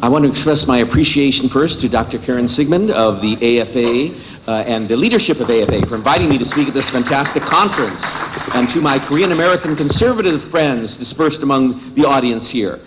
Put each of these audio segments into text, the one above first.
I want to express my appreciation first to Dr. Karen Sigmund of the AFA and the leadership of AFA for inviting me to speak at this fantastic conference, and to my Korean American conservative friends dispersed among the audience here.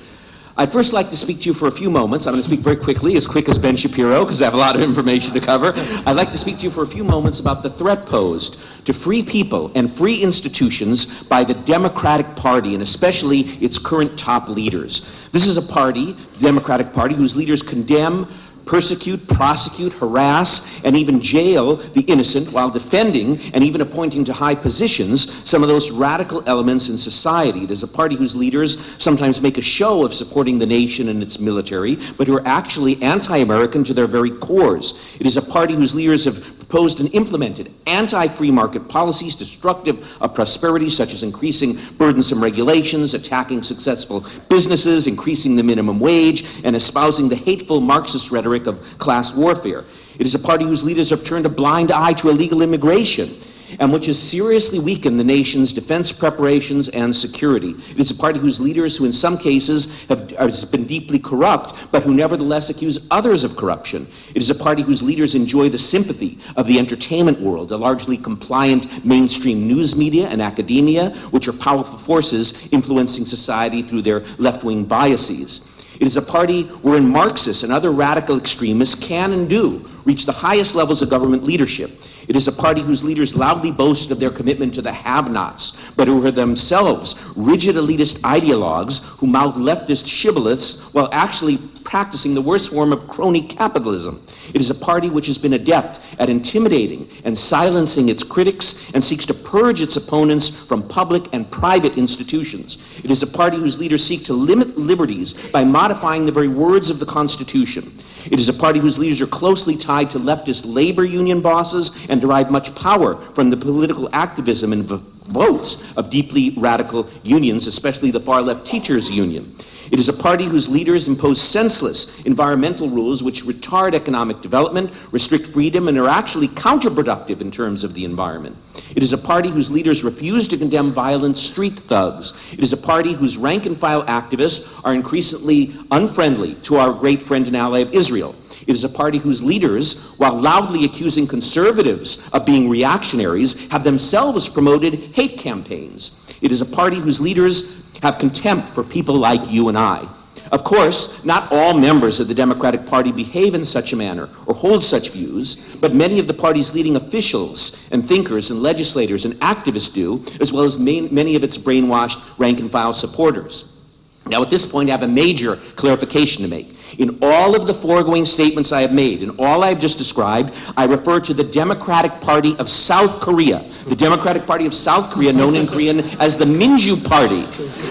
I'd first like to speak to you for a few moments. I'm going to speak very quickly, as quick as Ben Shapiro, because I have a lot of information to cover. I'd like to speak to you for a few moments about the threat posed to free people and free institutions by the Democratic Party, and especially its current top leaders. This is a party, the Democratic Party, whose leaders condemn, persecute, prosecute, harass, and even jail the innocent while defending and even appointing to high positions some of those radical elements in society. It is a party whose leaders sometimes make a show of supporting the nation and its military, but who are actually anti-American to their very cores. It is a party whose leaders have proposed and implemented anti-free market policies destructive of prosperity, such as increasing burdensome regulations, attacking successful businesses, increasing the minimum wage, and espousing the hateful Marxist rhetoric of class warfare. It is a party whose leaders have turned a blind eye to illegal immigration, and which has seriously weakened the nation's defense preparations and security. It is a party whose leaders, who in some cases have been deeply corrupt, but who nevertheless accuse others of corruption. It is a party whose leaders enjoy the sympathy of the entertainment world, a largely compliant mainstream news media and academia, which are powerful forces influencing society through their left-wing biases. It is a party wherein Marxists and other radical extremists can and do reach the highest levels of government leadership. It is a party whose leaders loudly boast of their commitment to the have-nots, but who are themselves rigid elitist ideologues who mouth leftist shibboleths while actually practicing the worst form of crony capitalism. It is a party which has been adept at intimidating and silencing its critics and seeks to purge its opponents from public and private institutions. It is a party whose leaders seek to limit liberties by modifying the very words of the Constitution. It is a party whose leaders are closely tied to leftist labor union bosses and derive much power from the political activism and votes of deeply radical unions, especially the far-left teachers' union. It is a party whose leaders impose senseless environmental rules which retard economic development, restrict freedom, and are actually counterproductive in terms of the environment. It is a party whose leaders refuse to condemn violent street thugs. It is a party whose rank-and-file activists are increasingly unfriendly to our great friend and ally of Israel. It is a party whose leaders, while loudly accusing conservatives of being reactionaries, have themselves promoted hate campaigns. It is a party whose leaders have contempt for people like you and I. Of course, not all members of the Democratic Party behave in such a manner or hold such views, but many of the party's leading officials and thinkers and legislators and activists do, as well as many of its brainwashed rank-and-file supporters. Now, at this point, I have a major clarification to make. In all of the foregoing statements I have made, in all I've just described, I refer to the Democratic Party of South Korea. The Democratic Party of South Korea, known in Korean as the Minju Party,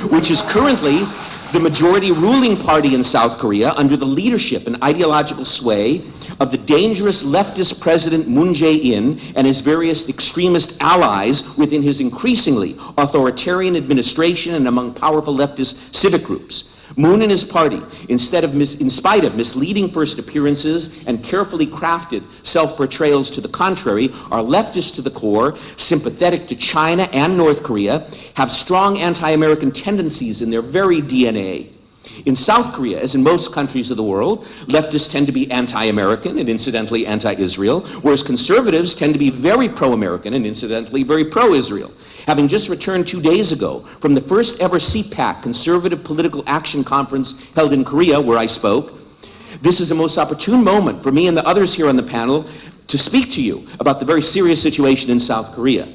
which is currently the majority ruling party in South Korea under the leadership and ideological sway of the dangerous leftist President Moon Jae-in and his various extremist allies within his increasingly authoritarian administration and among powerful leftist civic groups. Moon and his party, in spite of misleading first appearances and carefully crafted self-portrayals to the contrary, are leftist to the core, sympathetic to China and North Korea, have strong anti-American tendencies in their very DNA. In South Korea, as in most countries of the world, leftists tend to be anti-American and incidentally anti-Israel, whereas conservatives tend to be very pro-American and incidentally very pro-Israel. Having just returned 2 days ago from the first ever CPAC, Conservative Political Action Conference held in Korea, where I spoke, this is a most opportune moment for me and the others here on the panel to speak to you about the very serious situation in South Korea.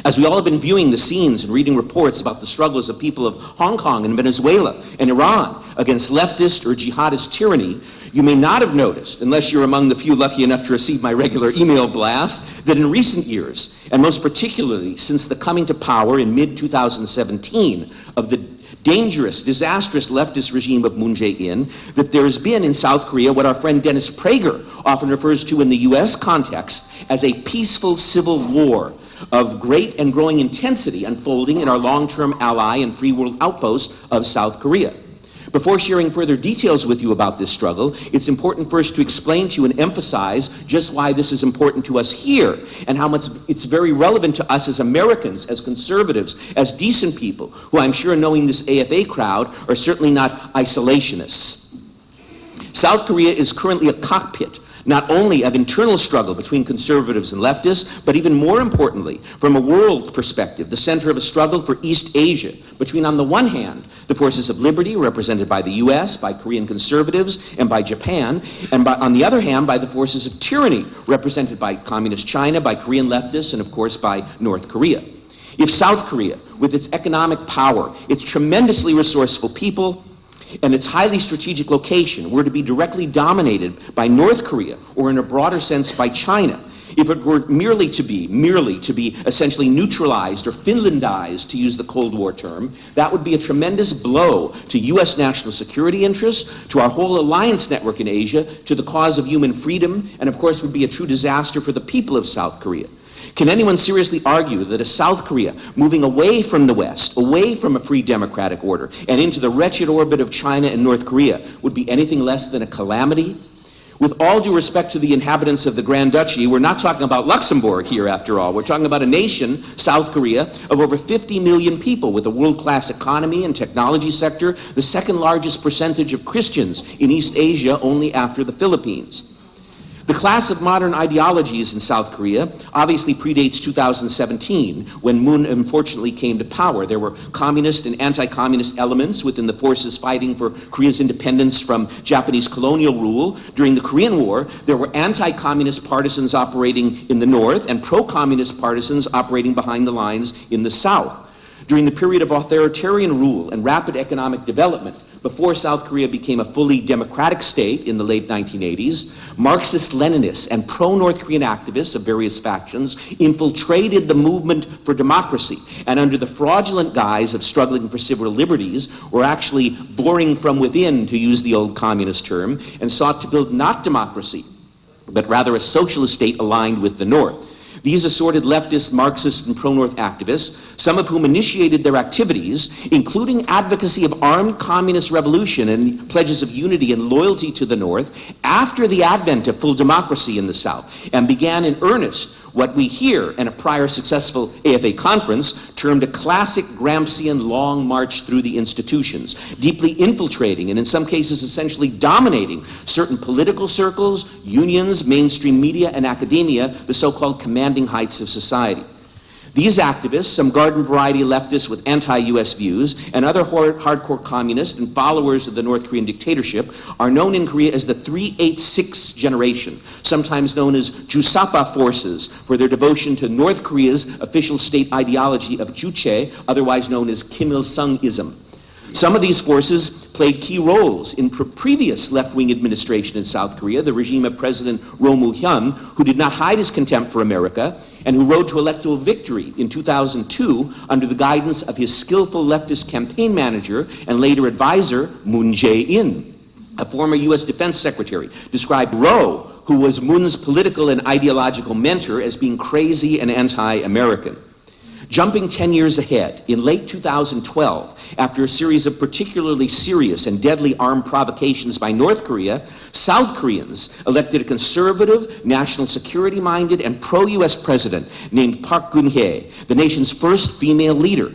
As we all have been viewing the scenes and reading reports about the struggles of people of Hong Kong and Venezuela and Iran against leftist or jihadist tyranny, you may not have noticed, unless you're among the few lucky enough to receive my regular email blast, that in recent years, and most particularly since the coming to power in mid-2017 of the dangerous, disastrous leftist regime of Moon Jae-in, that there has been in South Korea what our friend Dennis Prager often refers to in the US context as a peaceful civil war of great and growing intensity unfolding in our long-term ally and free world outpost of South Korea. Before sharing further details with you about this struggle, it's important first to explain to you and emphasize just why this is important to us here and how much it's very relevant to us as Americans, as conservatives, as decent people, who I'm sure, knowing this AFA crowd, are certainly not isolationists. South Korea is currently a cockpit, not only of internal struggle between conservatives and leftists, but even more importantly, from a world perspective, the center of a struggle for East Asia, between, on the one hand, the forces of liberty represented by the US, by Korean conservatives, and by Japan, and on the other hand, by the forces of tyranny represented by Communist China, by Korean leftists, and of course by North Korea. If South Korea, with its economic power, its tremendously resourceful people, and its highly strategic location were to be directly dominated by North Korea, or in a broader sense by China, if it were merely to be essentially neutralized or Finlandized, to use the Cold War term, that would be a tremendous blow to US national security interests, to our whole alliance network in Asia, to the cause of human freedom, and of course would be a true disaster for the people of South Korea. Can anyone seriously argue that a South Korea moving away from the West, away from a free democratic order, and into the wretched orbit of China and North Korea would be anything less than a calamity? With all due respect to the inhabitants of the Grand Duchy, we're not talking about Luxembourg here, after all. We're talking about a nation, South Korea, of over 50 million people with a world-class economy and technology sector, the second largest percentage of Christians in East Asia, only after the Philippines. The class of modern ideologies in South Korea obviously predates 2017, when Moon unfortunately came to power. There were communist and anti-communist elements within the forces fighting for Korea's independence from Japanese colonial rule. During the Korean War, there were anti-communist partisans operating in the north and pro-communist partisans operating behind the lines in the south. During the period of authoritarian rule and rapid economic development, before South Korea became a fully democratic state in the late 1980s, Marxist-Leninists and pro-North Korean activists of various factions infiltrated the movement for democracy, and under the fraudulent guise of struggling for civil liberties, were actually boring from within, to use the old communist term, and sought to build not democracy, but rather a socialist state aligned with the North. These assorted leftist, Marxist, and pro-North activists, some of whom initiated their activities, including advocacy of armed communist revolution and pledges of unity and loyalty to the North, after the advent of full democracy in the South, and began in earnest what we here in a prior successful AFA conference termed a classic Gramscian long march through the institutions, deeply infiltrating and in some cases essentially dominating certain political circles, unions, mainstream media, and academia, the so-called commanding heights of society. These activists, some garden variety leftists with anti-US views, and other hardcore communists and followers of the North Korean dictatorship, are known in Korea as the 386 generation, sometimes known as Jusapa forces, for their devotion to North Korea's official state ideology of Juche, otherwise known as Kim Il-sung-ism. Some of these forces played key roles in previous left-wing administration in South Korea, the regime of President Roh Moo-hyun, who did not hide his contempt for America, and who rode to electoral victory in 2002 under the guidance of his skillful leftist campaign manager and later advisor, Moon Jae-in. A former US Defense Secretary described Roh, who was Moon's political and ideological mentor, as being crazy and anti-American. Jumping 10 years ahead, in late 2012, after a series of particularly serious and deadly armed provocations by North Korea, South Koreans elected a conservative, national security-minded, and pro-US president named Park Geun-hye, the nation's first female leader.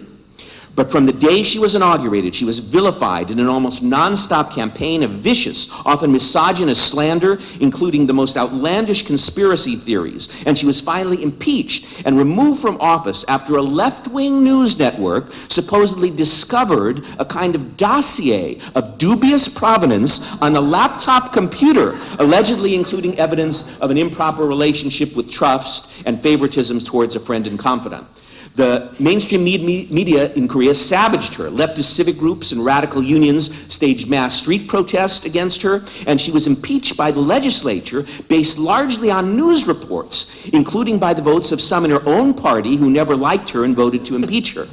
But from the day she was inaugurated, she was vilified in an almost non-stop campaign of vicious, often misogynist slander, including the most outlandish conspiracy theories. And she was finally impeached and removed from office after a left-wing news network supposedly discovered a kind of dossier of dubious provenance on a laptop computer, allegedly including evidence of an improper relationship with trust and favoritism towards a friend and confidant. The mainstream media in Korea savaged her. Leftist civic groups and radical unions staged mass street protests against her, and she was impeached by the legislature based largely on news reports, including by the votes of some in her own party who never liked her and voted to impeach her.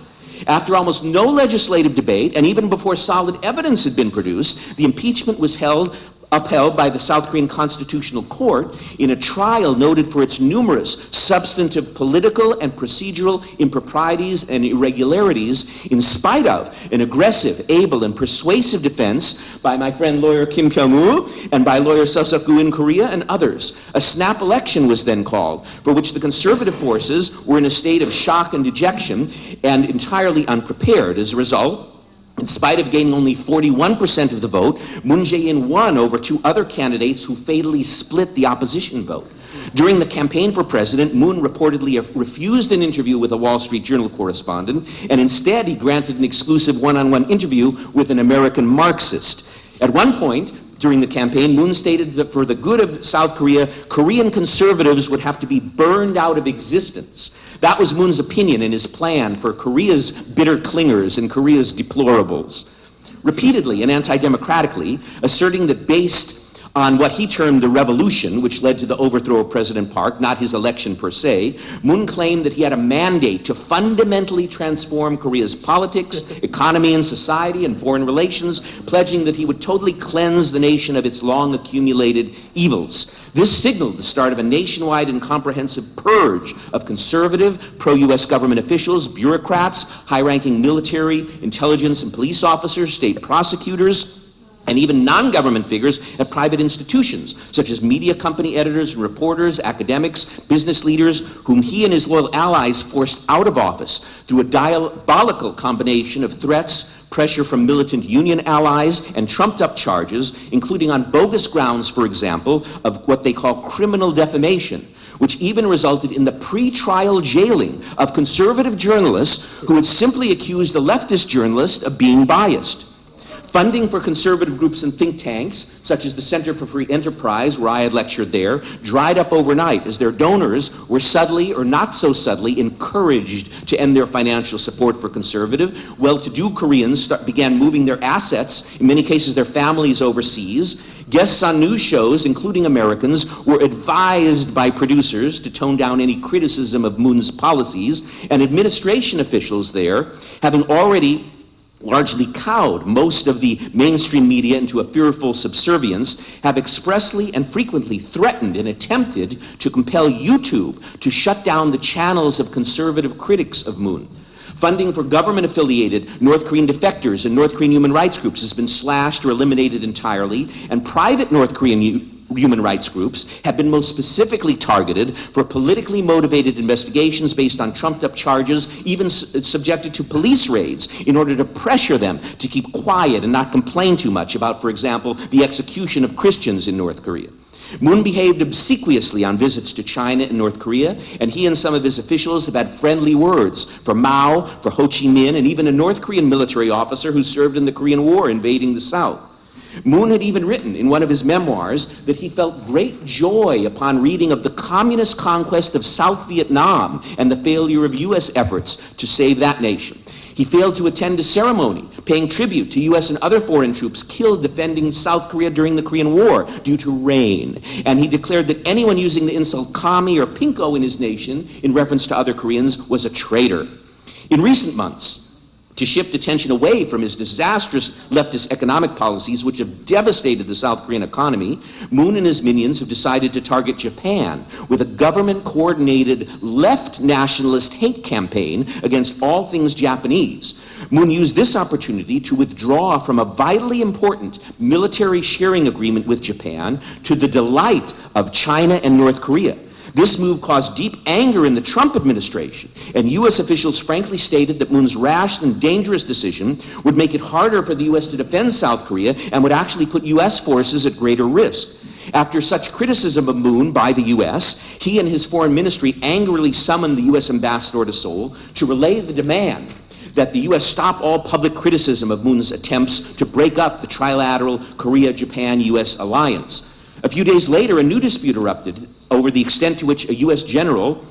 After almost no legislative debate, and even before solid evidence had been produced, the impeachment was upheld by the South Korean Constitutional Court in a trial noted for its numerous substantive political and procedural improprieties and irregularities, in spite of an aggressive, able, and persuasive defense by my friend lawyer Kim Kyung-woo and by lawyer Seo Seok-gu in Korea and others. A snap election was then called, for which the conservative forces were in a state of shock and dejection and entirely unprepared. As a result, In spite of gaining only 41% of the vote, Moon Jae-in won over two other candidates who fatally split the opposition vote. During the campaign for president, Moon reportedly refused an interview with a Wall Street Journal correspondent, and instead he granted an exclusive one-on-one interview with an American Marxist. At one point, during the campaign, Moon stated that for the good of South Korea, Korean conservatives would have to be burned out of existence. That was Moon's opinion and his plan for Korea's bitter clingers and Korea's deplorables. Repeatedly and anti-democratically, asserting that based on what he termed the revolution, which led to the overthrow of President Park, not his election per se, Moon claimed that he had a mandate to fundamentally transform Korea's politics, economy and society and foreign relations, pledging that he would totally cleanse the nation of its long accumulated evils. This signaled the start of a nationwide and comprehensive purge of conservative, pro-US government officials, bureaucrats, high-ranking military, intelligence and police officers, state prosecutors, and even non-government figures at private institutions, such as media company editors and reporters, academics, business leaders, whom he and his loyal allies forced out of office through a diabolical combination of threats, pressure from militant union allies, and trumped-up charges, including on bogus grounds, for example, of what they call criminal defamation, which even resulted in the pre-trial jailing of conservative journalists who had simply accused a leftist journalist of being biased. Funding for conservative groups and think tanks, such as the Center for Free Enterprise, where I had lectured there, dried up overnight as their donors were subtly or not so subtly encouraged to end their financial support for conservative. Well-to-do Koreans began moving their assets, in many cases their families, overseas. Guests on news shows, including Americans, were advised by producers to tone down any criticism of Moon's policies, and administration officials there, having already largely cowed most of the mainstream media into a fearful subservience, have expressly and frequently threatened and attempted to compel YouTube to shut down the channels of conservative critics of Moon. Funding for government-affiliated North Korean defectors and North Korean human rights groups has been slashed or eliminated entirely, and private North Korean human rights groups have been most specifically targeted for politically motivated investigations based on trumped-up charges, even subjected to police raids in order to pressure them to keep quiet and not complain too much about, for example, the execution of Christians in North Korea. Moon behaved obsequiously on visits to China and North Korea, and he and some of his officials have had friendly words for Mao, for Ho Chi Minh, and even a North Korean military officer who served in the Korean War invading the South. Moon had even written in one of his memoirs that he felt great joy upon reading of the communist conquest of South Vietnam and the failure of U.S. efforts to save that nation. He failed to attend a ceremony paying tribute to U.S. and other foreign troops killed defending South Korea during the Korean War due to rain. And he declared that anyone using the insult commie or pinko in his nation in reference to other Koreans was a traitor. In recent months, to shift attention away from his disastrous leftist economic policies, which have devastated the South Korean economy, Moon and his minions have decided to target Japan with a government-coordinated left nationalist hate campaign against all things Japanese. Moon used this opportunity to withdraw from a vitally important military sharing agreement with Japan to the delight of China and North Korea. This move caused deep anger in the Trump administration, and U.S. officials frankly stated that Moon's rash and dangerous decision would make it harder for the U.S. to defend South Korea and would actually put U.S. forces at greater risk. After such criticism of Moon by the U.S., he and his foreign ministry angrily summoned the U.S. ambassador to Seoul to relay the demand that the U.S. stop all public criticism of Moon's attempts to break up the trilateral Korea-Japan-U.S. alliance. A few days later, a new dispute erupted over the extent to which a U.S. general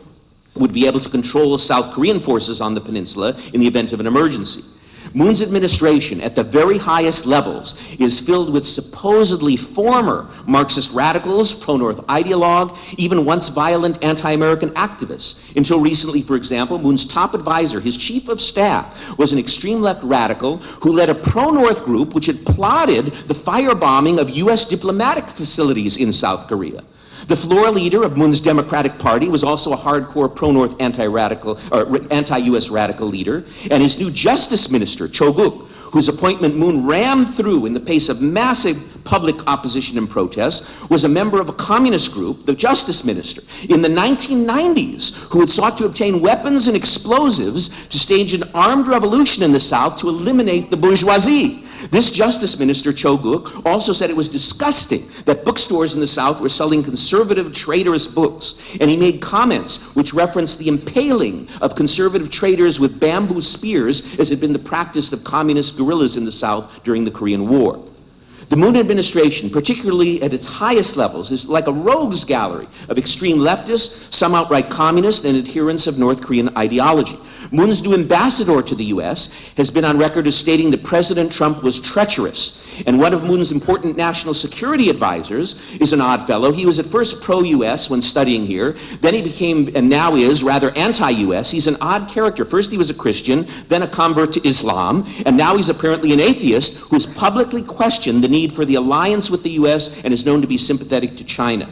would be able to control South Korean forces on the peninsula in the event of an emergency. Moon's administration, at the very highest levels, is filled with supposedly former Marxist radicals, pro-North ideologue, even once violent anti-American activists. Until recently, for example, Moon's top advisor, his chief of staff, was an extreme left radical who led a pro-North group which had plotted the firebombing of U.S. diplomatic facilities in South Korea. The floor leader of Moon's Democratic Party was also a hardcore pro-North anti-radical or anti-U.S. radical leader, and his new Justice Minister, Cho Guk, whose appointment Moon rammed through in the face of massive public opposition and protest, was a member of a communist group, the Justice Minister, in the 1990s, who had sought to obtain weapons and explosives to stage an armed revolution in the South to eliminate the bourgeoisie. This Justice Minister, Cho Guk, also said it was disgusting that bookstores in the South were selling conservative, traitorous books, and he made comments which referenced the impaling of conservative traitors with bamboo spears as had been the practice of communist guerrillas in the South during the Korean War. The Moon administration, particularly at its highest levels, is like a rogues gallery of extreme leftists, some outright communists, and adherents of North Korean ideology. Moon's new ambassador to the US has been on record as stating that President Trump was treacherous. And one of Moon's important national security advisors is an odd fellow. He was at first pro-US when studying here. Then he became, and now is, rather anti-US. He's an odd character. First he was a Christian, then a convert to Islam, and now he's apparently an atheist who has publicly questioned the need for the alliance with the US and is known to be sympathetic to China.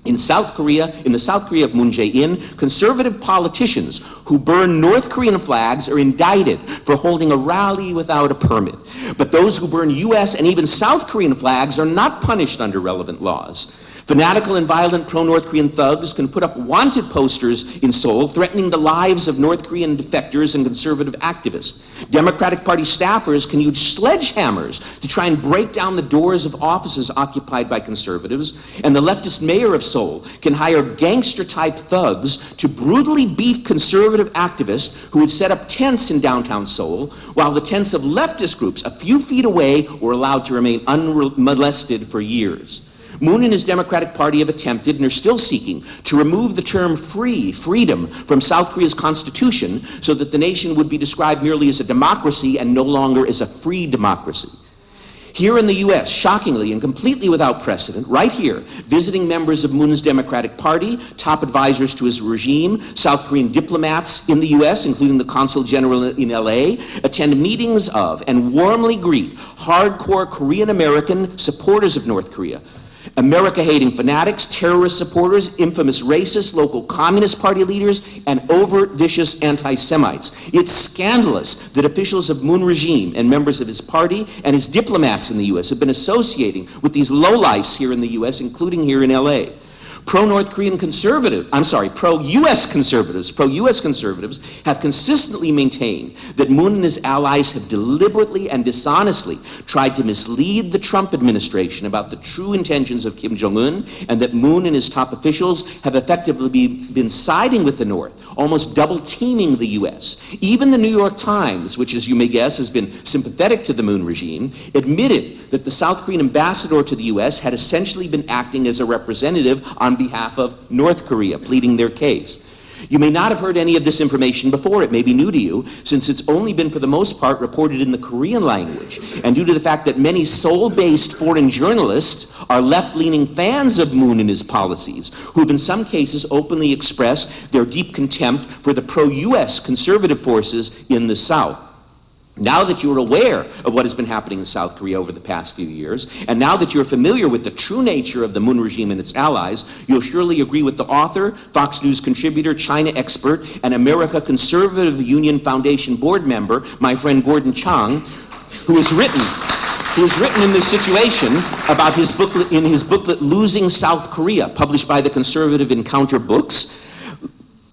In South Korea, in the South Korea of Moon Jae-in, conservative politicians who burn North Korean flags are indicted for holding a rally without a permit. But those who burn US and even South Korean flags are not punished under relevant laws. Fanatical and violent pro-North Korean thugs can put up wanted posters in Seoul threatening the lives of North Korean defectors and conservative activists. Democratic Party staffers can use sledgehammers to try and break down the doors of offices occupied by conservatives, and the leftist mayor of Seoul can hire gangster-type thugs to brutally beat conservative activists who would set up tents in downtown Seoul, while the tents of leftist groups a few feet away were allowed to remain unmolested for years. Moon and his Democratic Party have attempted and are still seeking to remove the term freedom, from South Korea's constitution so that the nation would be described merely as a democracy and no longer as a free democracy. Here in the US, shockingly and completely without precedent, right here, visiting members of Moon's Democratic Party, top advisors to his regime, South Korean diplomats in the US, including the Consul General in LA, attend meetings of and warmly greet hardcore Korean American supporters of North Korea, America-hating fanatics, terrorist supporters, infamous racists, local Communist Party leaders, and overt vicious anti-Semites. It's scandalous that officials of Moon regime and members of his party and his diplomats in the US have been associating with these lowlifes here in the US, including here in LA. Pro-North Korean pro-US conservatives have consistently maintained that Moon and his allies have deliberately and dishonestly tried to mislead the Trump administration about the true intentions of Kim Jong-un, and that Moon and his top officials have effectively been siding with the North, almost double-teaming the US. Even the New York Times, which, as you may guess, has been sympathetic to the Moon regime, admitted that the South Korean ambassador to the US had essentially been acting as a representative on behalf of North Korea, pleading their case. You may not have heard any of this information before. It may be new to you, since it's only been, for the most part, reported in the Korean language. And due to the fact that many Seoul-based foreign journalists are left-leaning fans of Moon and his policies, who have in some cases openly expressed their deep contempt for the pro-US conservative forces in the South. Now that you're aware of what has been happening in South Korea over the past few years, and now that you're familiar with the true nature of the Moon regime and its allies, you'll surely agree with the author, Fox News contributor, China expert, and America Conservative Union Foundation board member, my friend Gordon Chang, who has written in this situation about his booklet, Losing South Korea, published by the Conservative Encounter Books,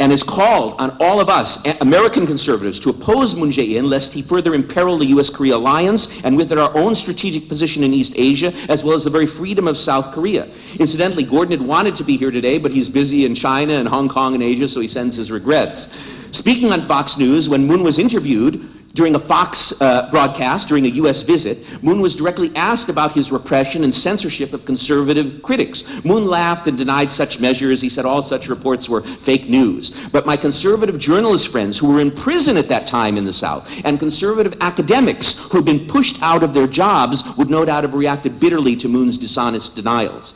and has called on all of us, American conservatives, to oppose Moon Jae-in lest he further imperil the US-Korea alliance and with it our own strategic position in East Asia, as well as the very freedom of South Korea. Incidentally, Gordon had wanted to be here today, but he's busy in China and Hong Kong and Asia, so he sends his regrets. Speaking on Fox News, when Moon was interviewed during a Fox broadcast during a US visit, Moon was directly asked about his repression and censorship of conservative critics. Moon laughed and denied such measures. He said all such reports were fake news. But my conservative journalist friends who were in prison at that time in the South, and conservative academics who had been pushed out of their jobs, would no doubt have reacted bitterly to Moon's dishonest denials.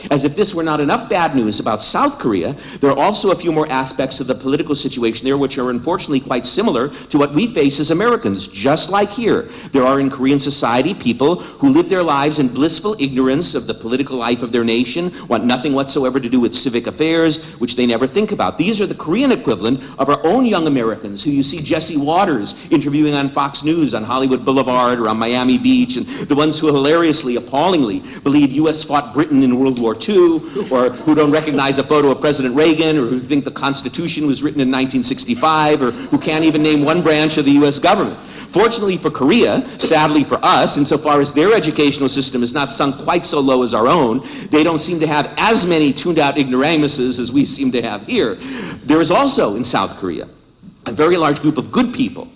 As if this were not enough bad news about South Korea, there are also a few more aspects of the political situation there which are unfortunately quite similar to what we face as Americans. Just like here, there are in Korean society people who live their lives in blissful ignorance of the political life of their nation, want nothing whatsoever to do with civic affairs, which they never think about. These are the Korean equivalent of our own young Americans who you see Jesse Waters interviewing on Fox News on Hollywood Boulevard or on Miami Beach, and the ones who hilariously, appallingly believe U.S. fought Britain in World War II, or who don't recognize a photo of President Reagan, or who think the Constitution was written in 1965, or who can't even name one branch of the U.S. government. Fortunately for Korea, sadly for us, insofar as their educational system is not sunk quite so low as our own, they don't seem to have as many tuned-out ignoramuses as we seem to have here. There is also, in South Korea, a very large group of good people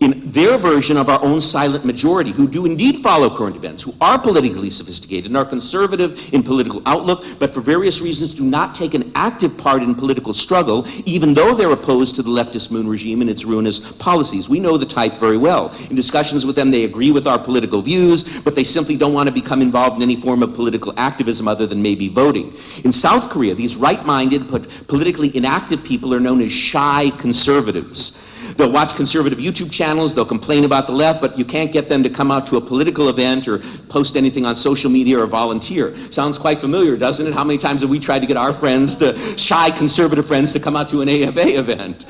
in their version of our own silent majority who do indeed follow current events, who are politically sophisticated and are conservative in political outlook, but for various reasons do not take an active part in political struggle, even though they're opposed to the leftist Moon regime and its ruinous policies. We know the type very well. In discussions with them, they agree with our political views, but they simply don't want to become involved in any form of political activism other than maybe voting. In South Korea, these right-minded but politically inactive people are known as shy conservatives. They'll watch conservative YouTube channels, they'll complain about the left, but you can't get them to come out to a political event or post anything on social media or volunteer. Sounds quite familiar, doesn't it? How many times have we tried to get our friends, the shy conservative friends, to come out to an AFA event?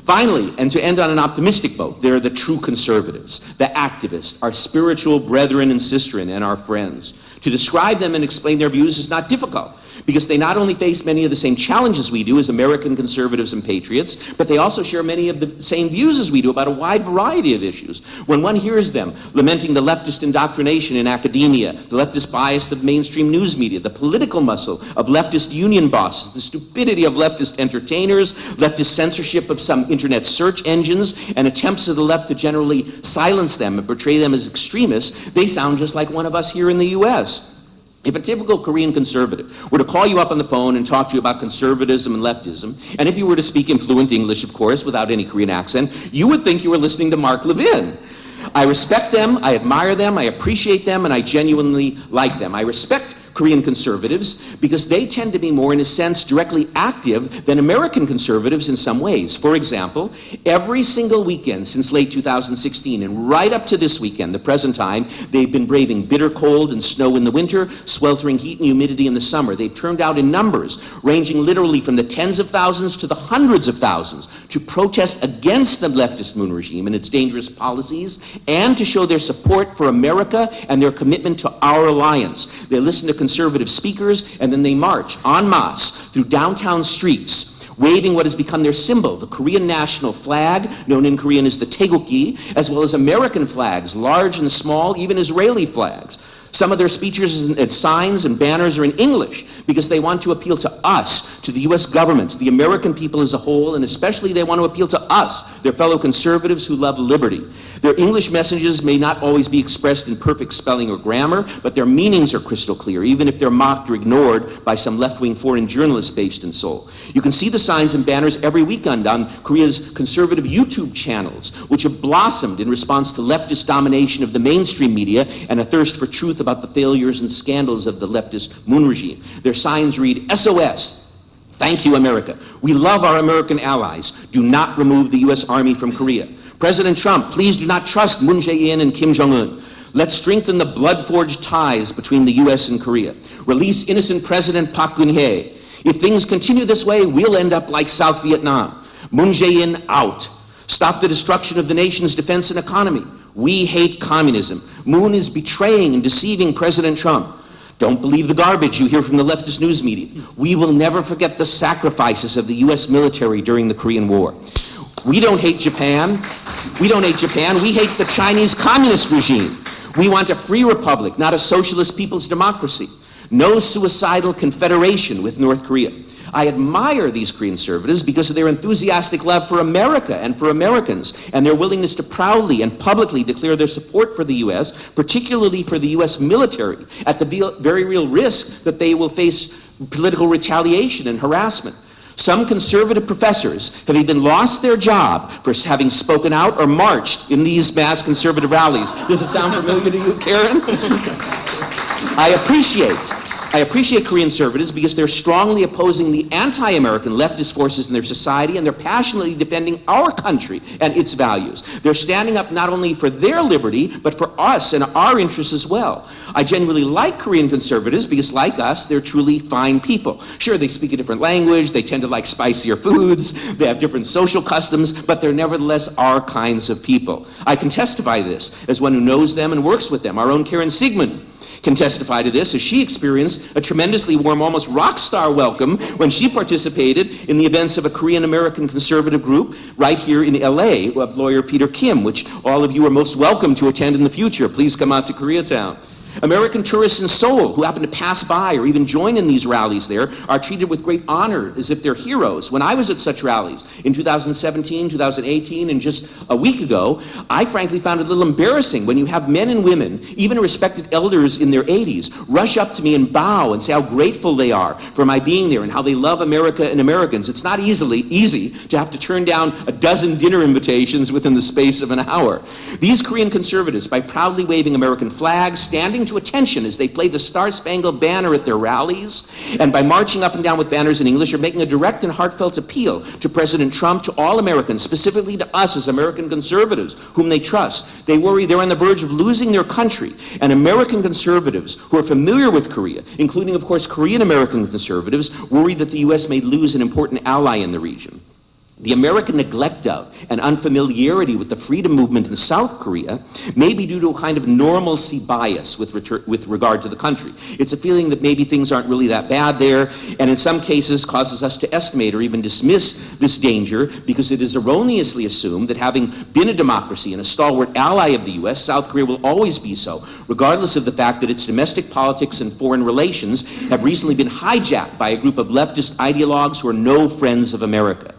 Finally, and to end on an optimistic note, there are the true conservatives, the activists, our spiritual brethren and sisterin, and our friends. To describe them and explain their views is not difficult, because they not only face many of the same challenges we do as American conservatives and patriots, but they also share many of the same views as we do about a wide variety of issues. When one hears them lamenting the leftist indoctrination in academia, the leftist bias of mainstream news media, the political muscle of leftist union bosses, the stupidity of leftist entertainers, leftist censorship of some internet search engines, and attempts of the left to generally silence them and portray them as extremists, they sound just like one of us here in the US. If a typical Korean conservative were to call you up on the phone and talk to you about conservatism and leftism, and if you were to speak in fluent English, of course, without any Korean accent, you would think you were listening to Mark Levin. I respect them, I admire them, I appreciate them, and I genuinely like them. I respect Korean conservatives because they tend to be more, in a sense, directly active than American conservatives in some ways. For example, every single weekend since late 2016 and right up to this weekend, the present time, they've been braving bitter cold and snow in the winter, sweltering heat and humidity in the summer. They've turned out in numbers ranging literally from the tens of thousands to the hundreds of thousands to protest against the leftist Moon regime and its dangerous policies, and to show their support for America and their commitment to our alliance. They listen to conservative speakers, and then they march en masse through downtown streets, waving what has become their symbol, the Korean national flag, known in Korean as the taegukgi, as well as American flags, large and small, even Israeli flags. Some of their speeches and signs and banners are in English because they want to appeal to us, to the US government, to the American people as a whole, and especially they want to appeal to us, their fellow conservatives who love liberty. Their English messages may not always be expressed in perfect spelling or grammar, but their meanings are crystal clear, even if they're mocked or ignored by some left-wing foreign journalists based in Seoul. You can see the signs and banners every weekend on Korea's conservative YouTube channels, which have blossomed in response to leftist domination of the mainstream media and a thirst for truth about the failures and scandals of the leftist Moon regime. Their signs read, SOS, thank you, America. We love our American allies. Do not remove the US Army from Korea. President Trump, please do not trust Moon Jae-in and Kim Jong-un. Let's strengthen the blood-forged ties between the US and Korea. Release innocent President Park Geun-hye. If things continue this way, we'll end up like South Vietnam. Moon Jae-in out. Stop the destruction of the nation's defense and economy. We hate communism. Moon is betraying and deceiving President Trump. Don't believe the garbage you hear from the leftist news media. We will never forget the sacrifices of the US military during the Korean War. We don't hate Japan. We don't hate Japan. We hate the Chinese communist regime. We want a free republic, not a socialist people's democracy. No suicidal confederation with North Korea. I admire these Korean conservatives because of their enthusiastic love for America and for Americans, and their willingness to proudly and publicly declare their support for the U.S., particularly for the U.S. military, at the very real risk that they will face political retaliation and harassment. Some conservative professors have even lost their job for having spoken out or marched in these mass conservative rallies. Does it sound familiar to you, Karen? I appreciate I appreciate Korean conservatives because they're strongly opposing the anti-American leftist forces in their society, and they're passionately defending our country and its values. They're standing up not only for their liberty, but for us and our interests as well. I genuinely like Korean conservatives because, like us, they're truly fine people. Sure, they speak a different language, they tend to like spicier foods, they have different social customs, but they're nevertheless our kinds of people. I can testify to this as one who knows them and works with them. Our own Karen Sigmund can testify to this, as she experienced a tremendously warm, almost rock star welcome when she participated in the events of a Korean American conservative group right here in LA of lawyer Peter Kim, which all of you are most welcome to attend in the future. Please come out to Koreatown. American tourists in Seoul who happen to pass by or even join in these rallies there are treated with great honor as if they're heroes. When I was at such rallies in 2017, 2018, and just a week ago, I frankly found it a little embarrassing when you have men and women, even respected elders in their 80s, rush up to me and bow and say how grateful they are for my being there and how they love America and Americans. It's not easy to have to turn down a dozen dinner invitations within the space of an hour. These Korean conservatives, by proudly waving American flags, standing to attention as they play the Star-Spangled Banner at their rallies, and by marching up and down with banners in English, are making a direct and heartfelt appeal to President Trump, to all Americans, specifically to us as American conservatives, whom they trust. They worry they're on the verge of losing their country, and American conservatives who are familiar with Korea, including, of course, Korean American conservatives, worry that the U.S. may lose an important ally in the region. The American neglect of and unfamiliarity with the freedom movement in South Korea may be due to a kind of normalcy bias with regard to the country. It's a feeling that maybe things aren't really that bad there, and in some cases causes us to estimate or even dismiss this danger because it is erroneously assumed that, having been a democracy and a stalwart ally of the U.S., South Korea will always be so, regardless of the fact that its domestic politics and foreign relations have recently been hijacked by a group of leftist ideologues who are no friends of America.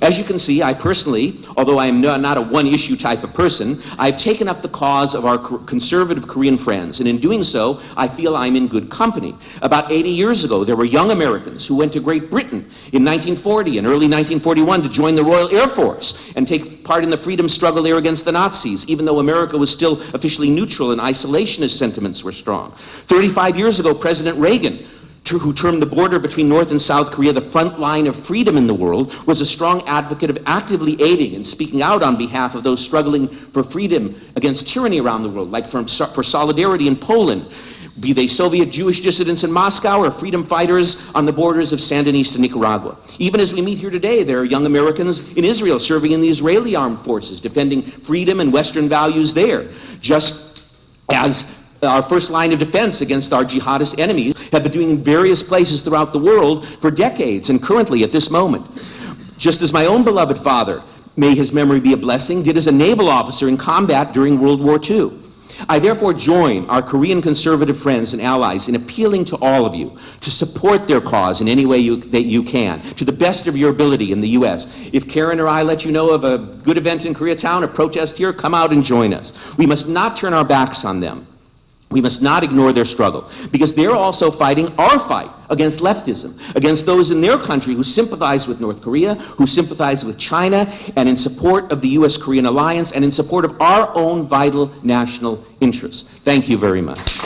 As you can see, I personally, although I am not a one-issue type of person, I've taken up the cause of our conservative Korean friends, and in doing so, I feel I'm in good company. About 80 years ago, there were young Americans who went to Great Britain in 1940 and early 1941 to join the Royal Air Force and take part in the freedom struggle there against the Nazis, even though America was still officially neutral and isolationist sentiments were strong. 35 years ago, President Reagan, who termed the border between North and South Korea the front line of freedom in the world, was a strong advocate of actively aiding and speaking out on behalf of those struggling for freedom against tyranny around the world, like for solidarity in Poland, be they Soviet Jewish dissidents in Moscow or freedom fighters on the borders of Sandinista Nicaragua. Even as we meet here today, there are young Americans in Israel serving in the Israeli armed forces, defending freedom and Western values there, just as our first line of defense against our jihadist enemies have been doing in various places throughout the world for decades and currently at this moment. Just as my own beloved father, may his memory be a blessing, did as a naval officer in combat during World War II. I therefore join our Korean conservative friends and allies in appealing to all of you to support their cause in any way that you can, to the best of your ability in the U.S. If Karen or I let you know of a good event in Koreatown, a protest here, come out and join us. We must not turn our backs on them. We must not ignore their struggle, because they're also fighting our fight against leftism, against those in their country who sympathize with North Korea, who sympathize with China, and in support of the U.S.-Korean alliance, and in support of our own vital national interests. Thank you very much.